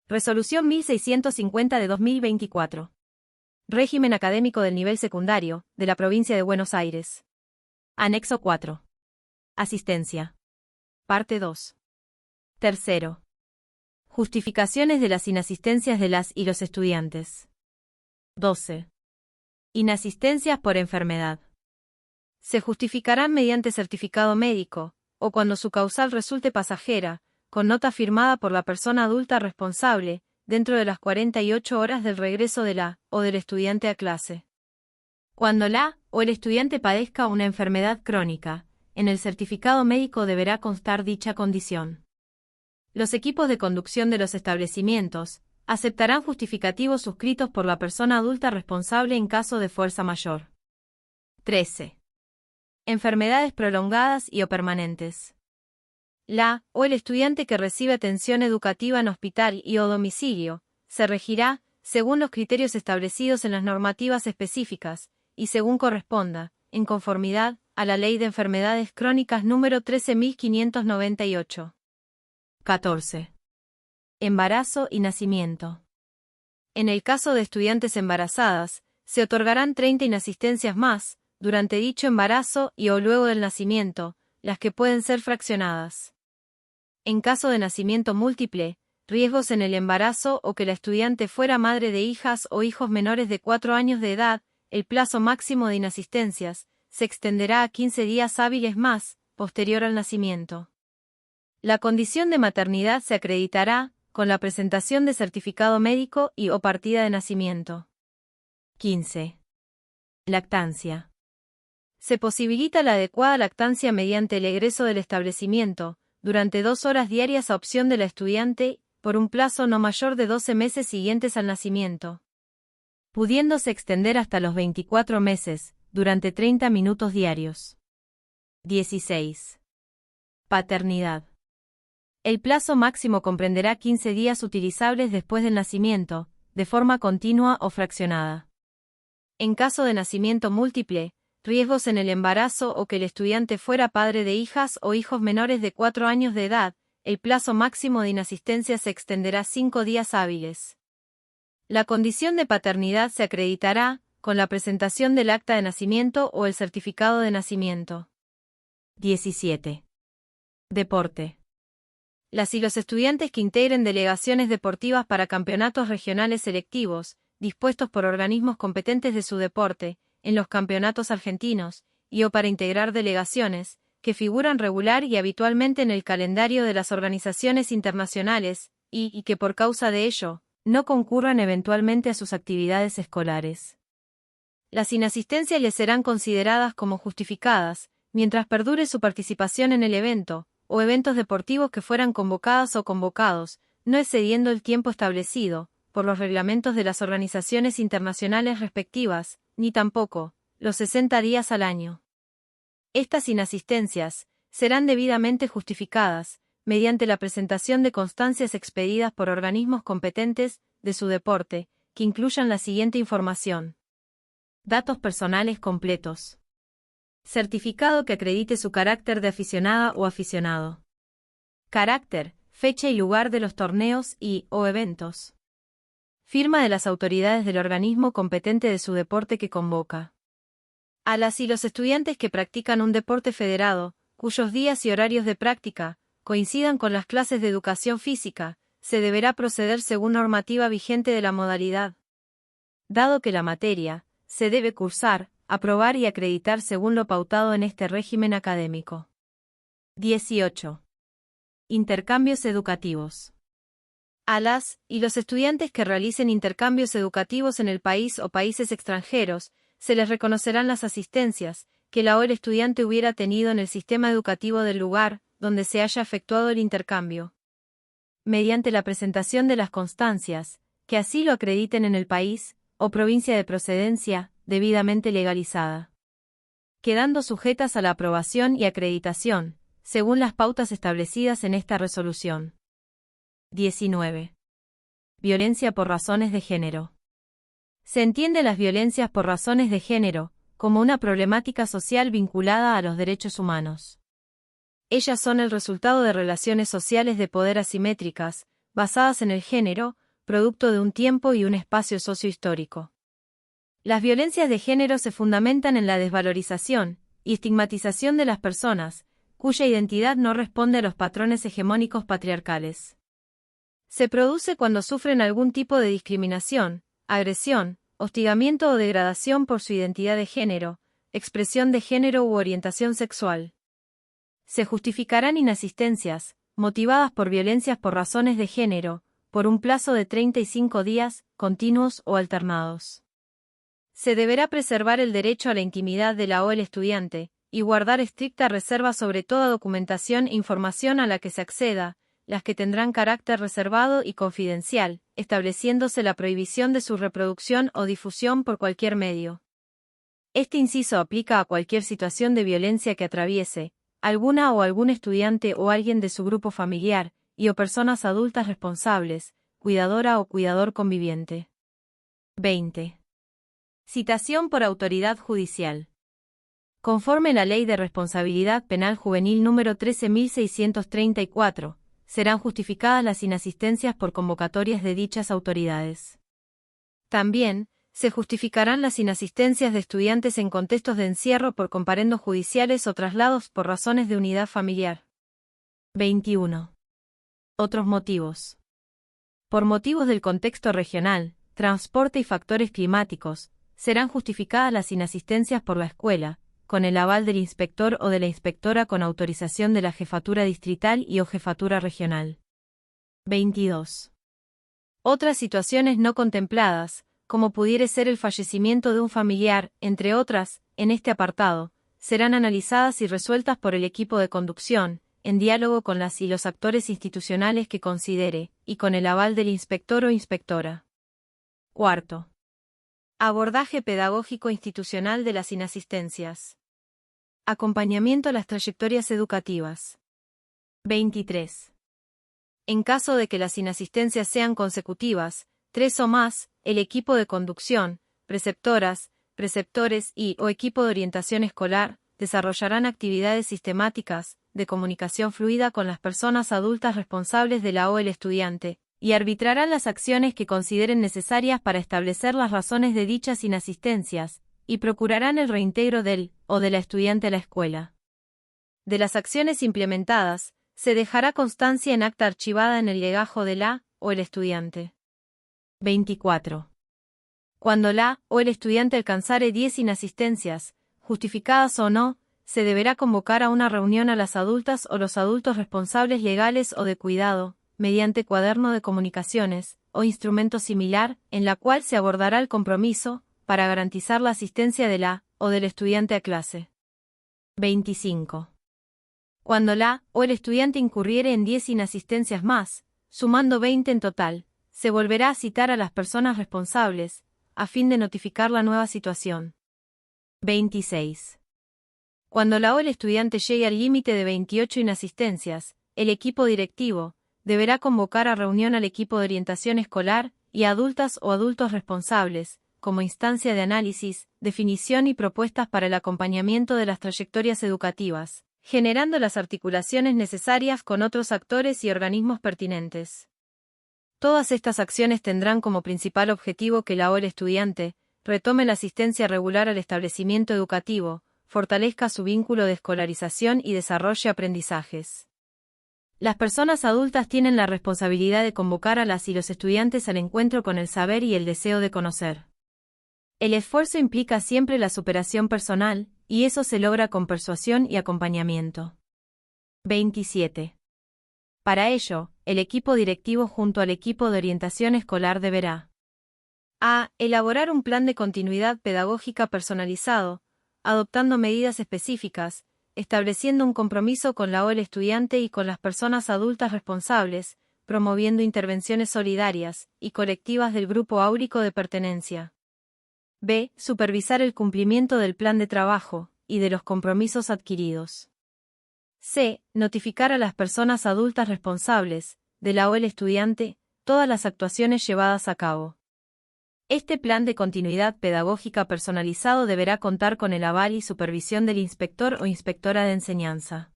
Resolución 1650 de 2024. Régimen académico del nivel secundario, de la provincia de Buenos Aires. Anexo 4. Asistencia. Parte 2. Tercero. Justificaciones de las inasistencias de las y los estudiantes. 12. Inasistencias por enfermedad. Se justificarán mediante certificado médico, o cuando su causal resulte pasajera, con nota firmada por la persona adulta responsable, dentro de las 48 horas del regreso de la o del estudiante a clase. Cuando la o el estudiante padezca una enfermedad crónica, en el certificado médico deberá constar dicha condición. Los equipos de conducción de los establecimientos aceptarán justificativos suscritos por la persona adulta responsable en caso de fuerza mayor. 13. Enfermedades prolongadas y o permanentes. La o el estudiante que recibe atención educativa en hospital y o domicilio se regirá según los criterios establecidos en las normativas específicas y según corresponda, en conformidad a la Ley de Enfermedades Crónicas número 13.598. 14. Embarazo y nacimiento. En el caso de estudiantes embarazadas, se otorgarán 30 inasistencias más durante dicho embarazo y o luego del nacimiento, las que pueden ser fraccionadas. En caso de nacimiento múltiple, riesgos en el embarazo o que la estudiante fuera madre de hijas o hijos menores de 4 años de edad, el plazo máximo de inasistencias se extenderá a 15 días hábiles más, posterior al nacimiento. La condición de maternidad se acreditará con la presentación de certificado médico y o partida de nacimiento. 15. Lactancia. Se posibilita la adecuada lactancia mediante el egreso del establecimiento, durante 2 horas diarias a opción de la estudiante, por un plazo no mayor de 12 meses siguientes al nacimiento, pudiéndose extender hasta los 24 meses, durante 30 minutos diarios. 16. Paternidad. El plazo máximo comprenderá 15 días utilizables después del nacimiento, de forma continua o fraccionada. En caso de nacimiento múltiple, riesgos en el embarazo o que el estudiante fuera padre de hijas o hijos menores de 4 años de edad, el plazo máximo de inasistencia se extenderá 5 días hábiles. La condición de paternidad se acreditará con la presentación del acta de nacimiento o el certificado de nacimiento. 17. Deporte. Las y los estudiantes que integren delegaciones deportivas para campeonatos regionales selectivos, dispuestos por organismos competentes de su deporte, en los campeonatos argentinos, y o para integrar delegaciones, que figuran regular y habitualmente en el calendario de las organizaciones internacionales, y que por causa de ello, no concurran eventualmente a sus actividades escolares. Las inasistencias les serán consideradas como justificadas, mientras perdure su participación en el evento, o eventos deportivos que fueran convocadas o convocados, no excediendo el tiempo establecido, por los reglamentos de las organizaciones internacionales respectivas, ni tampoco, los 60 días al año. Estas inasistencias serán debidamente justificadas, mediante la presentación de constancias expedidas por organismos competentes de su deporte, que incluyan la siguiente información. Datos personales completos. Certificado que acredite su carácter de aficionada o aficionado. Carácter, fecha y lugar de los torneos y o eventos. Firma de las autoridades del organismo competente de su deporte que convoca. A las y los estudiantes que practican un deporte federado, cuyos días y horarios de práctica coincidan con las clases de educación física, se deberá proceder según normativa vigente de la modalidad. Dado que la materia se debe cursar, aprobar y acreditar según lo pautado en este régimen académico. 18. Intercambios educativos. A las y los estudiantes que realicen intercambios educativos en el país o países extranjeros, se les reconocerán las asistencias que la o el estudiante hubiera tenido en el sistema educativo del lugar donde se haya efectuado el intercambio, mediante la presentación de las constancias que así lo acrediten en el país o provincia de procedencia debidamente legalizada, quedando sujetas a la aprobación y acreditación, según las pautas establecidas en esta resolución. 19. Violencia por razones de género. Se entiende las violencias por razones de género como una problemática social vinculada a los derechos humanos. Ellas son el resultado de relaciones sociales de poder asimétricas, basadas en el género, producto de un tiempo y un espacio sociohistórico. Las violencias de género se fundamentan en la desvalorización y estigmatización de las personas, cuya identidad no responde a los patrones hegemónicos patriarcales. Se produce cuando sufren algún tipo de discriminación, agresión, hostigamiento o degradación por su identidad de género, expresión de género u orientación sexual. Se justificarán inasistencias, motivadas por violencias por razones de género, por un plazo de 35 días, continuos o alternados. Se deberá preservar el derecho a la intimidad de la o el estudiante, y guardar estricta reserva sobre toda documentación e información a la que se acceda, las que tendrán carácter reservado y confidencial, estableciéndose la prohibición de su reproducción o difusión por cualquier medio. Este inciso aplica a cualquier situación de violencia que atraviese alguna o algún estudiante o alguien de su grupo familiar, y o personas adultas responsables, cuidadora o cuidador conviviente. 20. Citación por autoridad judicial. Conforme la Ley de Responsabilidad Penal Juvenil número 13.634, serán justificadas las inasistencias por convocatorias de dichas autoridades. También, se justificarán las inasistencias de estudiantes en contextos de encierro por comparendos judiciales o traslados por razones de unidad familiar. 21. Otros motivos. Por motivos del contexto regional, transporte y factores climáticos, serán justificadas las inasistencias por la escuela, con el aval del inspector o de la inspectora con autorización de la jefatura distrital y o jefatura regional. 22. Otras situaciones no contempladas, como pudiere ser el fallecimiento de un familiar, entre otras, en este apartado, serán analizadas y resueltas por el equipo de conducción, en diálogo con las y los actores institucionales que considere, y con el aval del inspector o inspectora. Cuarto. Abordaje pedagógico institucional de las inasistencias. Acompañamiento a las trayectorias educativas. 23. En caso de que las inasistencias sean consecutivas, 3 o más, el equipo de conducción, preceptoras, preceptores y o equipo de orientación escolar, desarrollarán actividades sistemáticas, de comunicación fluida con las personas adultas responsables de la o el estudiante, y arbitrarán las acciones que consideren necesarias para establecer las razones de dichas inasistencias, y procurarán el reintegro del o de la estudiante a la escuela. De las acciones implementadas, se dejará constancia en acta archivada en el legajo de la o el estudiante. 24. Cuando la o el estudiante alcanzare 10 inasistencias, justificadas o no, se deberá convocar a una reunión a las adultas o los adultos responsables legales o de cuidado, mediante cuaderno de comunicaciones, o instrumento similar, en la cual se abordará el compromiso, para garantizar la asistencia de la o del estudiante a clase. 25. Cuando la o el estudiante incurriere en 10 inasistencias más, sumando 20 en total, se volverá a citar a las personas responsables, a fin de notificar la nueva situación. 26. Cuando la o el estudiante llegue al límite de 28 inasistencias, el equipo directivo deberá convocar a reunión al equipo de orientación escolar y a adultas o adultos responsables, como instancia de análisis, definición y propuestas para el acompañamiento de las trayectorias educativas, generando las articulaciones necesarias con otros actores y organismos pertinentes. Todas estas acciones tendrán como principal objetivo que la o el estudiante retome la asistencia regular al establecimiento educativo, fortalezca su vínculo de escolarización y desarrolle aprendizajes. Las personas adultas tienen la responsabilidad de convocar a las y los estudiantes al encuentro con el saber y el deseo de conocer. El esfuerzo implica siempre la superación personal, y eso se logra con persuasión y acompañamiento. 27. Para ello, el equipo directivo junto al equipo de orientación escolar deberá a. Elaborar un plan de continuidad pedagógica personalizado, adoptando medidas específicas, estableciendo un compromiso con la o el estudiante y con las personas adultas responsables, promoviendo intervenciones solidarias y colectivas del grupo áurico de pertenencia. B. Supervisar el cumplimiento del plan de trabajo y de los compromisos adquiridos. C. Notificar a las personas adultas responsables, de la o el estudiante, todas las actuaciones llevadas a cabo. Este plan de continuidad pedagógica personalizado deberá contar con el aval y supervisión del inspector o inspectora de enseñanza.